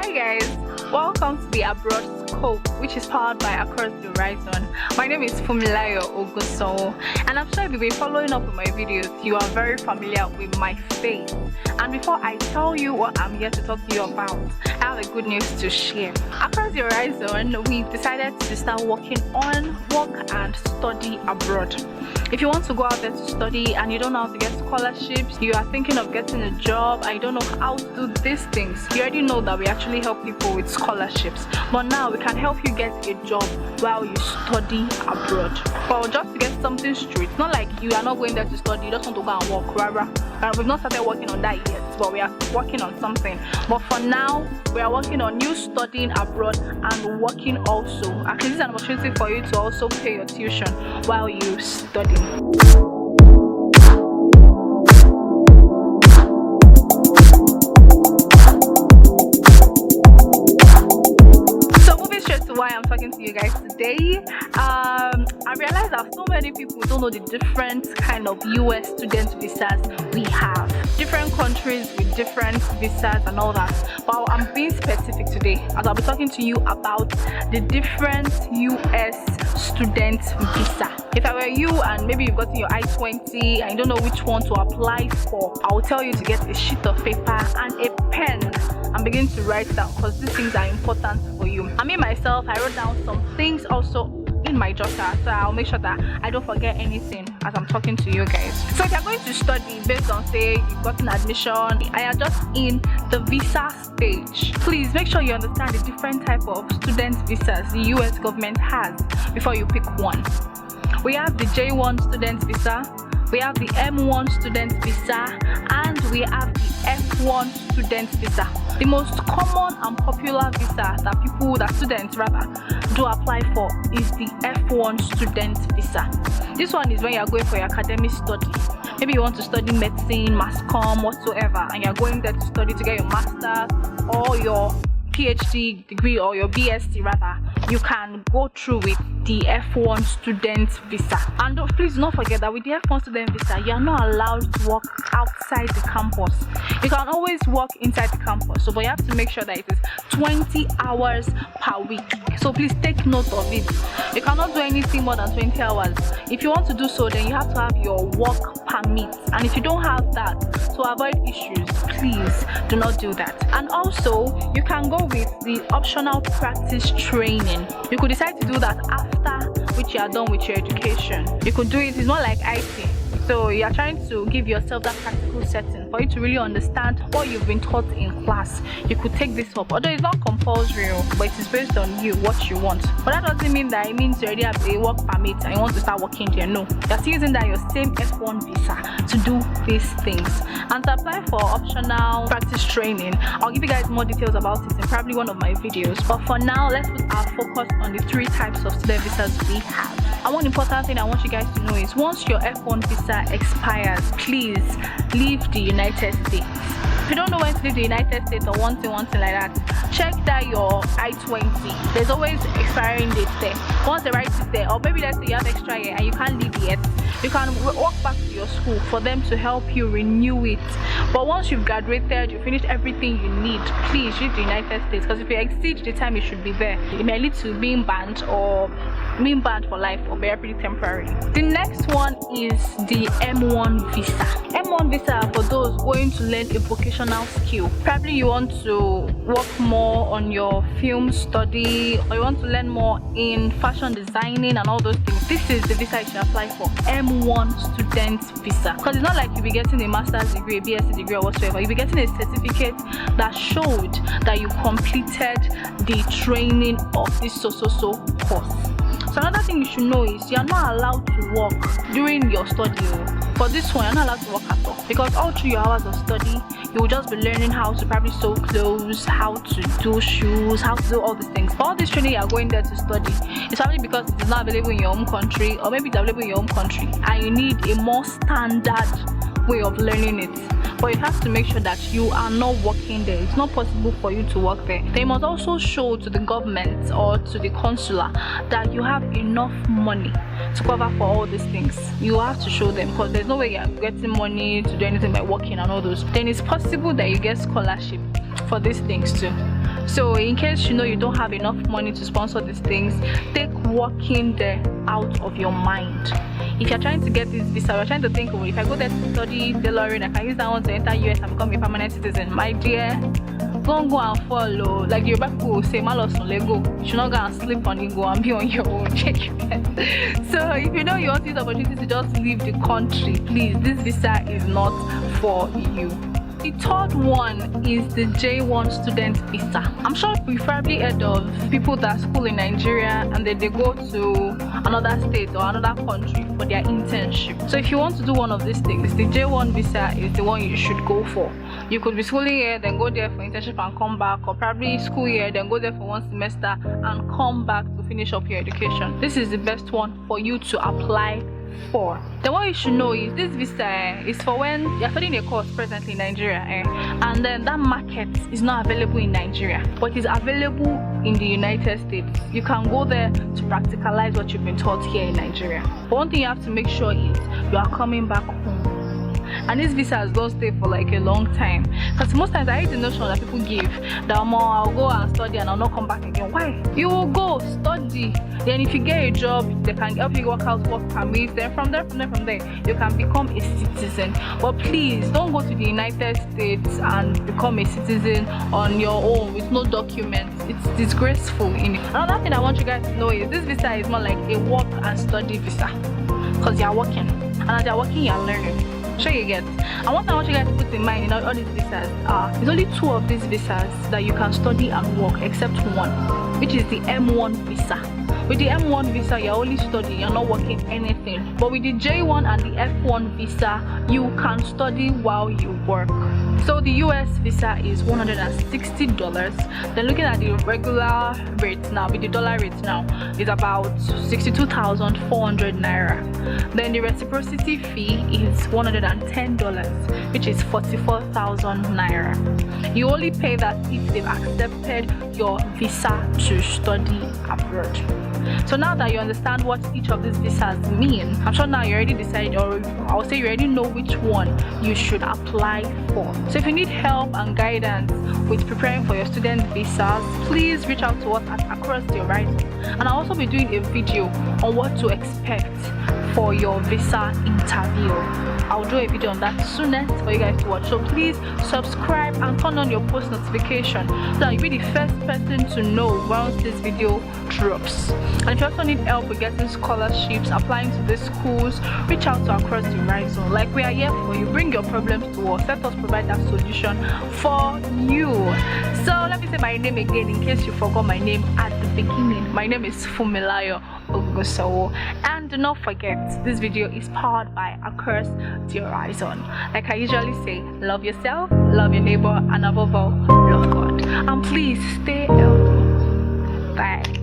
Hi guys, welcome to the Abroad Scope, which is powered by Across the Horizon. My name is Fumilayo Oguso, and I'm sure if you've been following up with my videos, you are very familiar with my face. And before I tell you what I'm here to talk to you about, I have a good news to share. Across the Horizon, we decided to start working on work and study abroad. If you want to go out there to study and you don't know how to get scholarships, you are thinking of getting a job, and you don't know how to do these things, you already know that we actually help people with scholarships. But now we can help you get a job while you study abroad. But just to get something straight, not like you are not going there to study, you just want to go and work, rara. We've not started working on that yet, but we are working on something. But for now, we are working on you studying abroad and working also. Actually, this is an opportunity for you to also pay your tuition while you study. Why I'm talking to you guys today. I realized that so many people don't know the different kind of US student visas we have. Different countries with different visas and all that. But I'm being specific today as I'll be talking to you about the different US student visa. If I were you and maybe you've gotten your I-20 and you don't know which one to apply for, I will tell you to get a sheet of paper and a pen and begin to write down, because these things are important for you. I mean, myself, I wrote down some things also in my jotter, so I'll make sure that I don't forget anything as I'm talking to you guys. So if you're going to study based on, say, you've gotten admission and you're just in the visa stage, please make sure you understand the different type of student visas the US government has before you pick one. We have the J1 student visa, we have the M1 student visa, and we have the F1 student visa. The most common and popular visa that students do apply for is the F1 student visa. This one is when you are going for your academic study. Maybe you want to study medicine, mass comm, whatsoever, and you are going there to study to get your master's or your PhD degree or your BSc rather. You can go through with the F1 student visa. And please do not forget that with the F1 student visa, you are not allowed to work outside the campus. You can always work inside the campus, but you have to make sure that it is 20 hours per week. So please take note of it. You cannot do anything more than 20 hours. If you want to do so, then you have to have your work permit. And if you don't have that, to avoid issues, please do not do that. And also, you can go with the optional practice training. You could decide to do that after which you are done with your education. You could do it, it's not like IT. So you are trying to give yourself that practical setting for you to really understand what you've been taught in class. You could take this up, although it's not compulsory, but it is based on you, what you want. But that doesn't mean that it means you already have a work permit and you want to start working there. No, you're still using that your same F1 visa to do these things. And to apply for optional practice training, I'll give you guys more details about it in probably one of my videos. But for now, let's put our focus on the three types of student visas we have. And one important thing I want you guys to know is once your F1 visa expires, please leave the United States. If you don't know when to leave the United States or one thing like that, check that your I-20. There's always expiring dates there. Once they write it there, or maybe let's say you have extra year and you can't leave yet, you can walk back to your school for them to help you renew it. But once you've graduated, you finished everything you need, please leave the United States, because if you exceed the time you should be there, it may lead to being banned or being banned for life or very temporary. The next one is the M1 visa. M1 visa for those going to learn a vocational skill. Probably you want to work more on your film study, or you want to learn more in fashion designing and all those things. This is the visa you should apply for, M1 student visa. Because it's not like you'll be getting a master's degree, a BSc degree or whatsoever. You'll be getting a certificate that showed that you completed the training of this so course. So another thing you should know is you're not allowed to work during your study. For this one, you're not allowed to work at all, because all through your hours of study, you will just be learning how to probably sew clothes, how to do shoes, how to do all these things. But all this training you are going there to study, it's probably because it's not available in your home country, or maybe it's available in your home country and you need a more standard way of learning it. But you have to make sure that you are not working there. It's not possible for you to work there. They must also show to the government or to the consular that you have enough money to cover for all these things. You have to show them, because there's no way you're getting money to do anything by working and all those. Then it's possible that you get scholarship for these things too. So in case you know you don't have enough money to sponsor these things, take working there out of your mind. If you're trying to get this visa, you're trying to think, oh, if I go there to study tailoring, I can use that one to enter US and become a permanent citizen. My dear, don't go and follow. Like the Yoruba people will say, Malos on Lego. You should not go and sleep on it, go and be on your own. So if you know you want this opportunity to just leave the country, please, this visa is not for you. The third one is the J1 student visa. I'm sure you've probably heard of people that school in Nigeria and then they go to another state or another country for their internship. So if you want to do one of these things, the J1 visa is the one you should go for. You could be schooling here, then go there for internship and come back, or probably school here, then go there for one semester and come back to finish up your education. This is the best one for you to apply for. Then what you should know is this visa is for when you're studying a course presently in Nigeria and then that market is not available in Nigeria but is available in the United States. You can go there to practicalize what you've been taught here in Nigeria. But one thing you have to make sure is you are coming back home. And these visas don't stay for like a long time, because most times I hate the notion that people give that I'll go and study and I'll not come back again. Why? You will go study, then if you get a job they can help you work out work permits, then from there you can become a citizen. But please don't go to the United States and become a citizen on your own with no documents. It's disgraceful in it. Another thing I want you guys to know is this visa is more like a work and study visa, because you're working, and as you're working you're learning. Sure you get. And what I want you guys to put in mind in all these visas are, there's only 2 of these visas that you can study and work, except one, which is the M1 visa. With the M1 visa, you're only studying, you're not working anything. But with the J1 and the F1 visa, you can study while you work. So the US visa is $160. Then looking at the regular rate now, with the dollar rate now, is about 62,400 naira. Then the reciprocity fee is $110, which is 44,000 naira. You only pay that if they've accepted your visa to study abroad. So now that you understand what each of these visas mean, I'm sure now you already decided, or I would say you already know which one you should apply for. So if you need help and guidance with preparing for your student visas, please reach out to us at Across the Horizon. And I'll also be doing a video on what to expect for your visa interview. I'll do a video on that soonest for you guys to watch. So please subscribe and turn on your post notification so that you'll be the first person to know once this video drops. And if you also need help with getting scholarships, applying to these schools, reach out to Across the Horizon. Like, we are here for you. Bring your problems to us. Let us provide that solution for you. So let me say my name again in case you forgot my name at the beginning. My name is Fumilayo Ogusowo. And do not forget, this video is powered by Across the Horizon. Like I usually say, love yourself, love your neighbor, and above all, love God. And please stay healthy. Bye.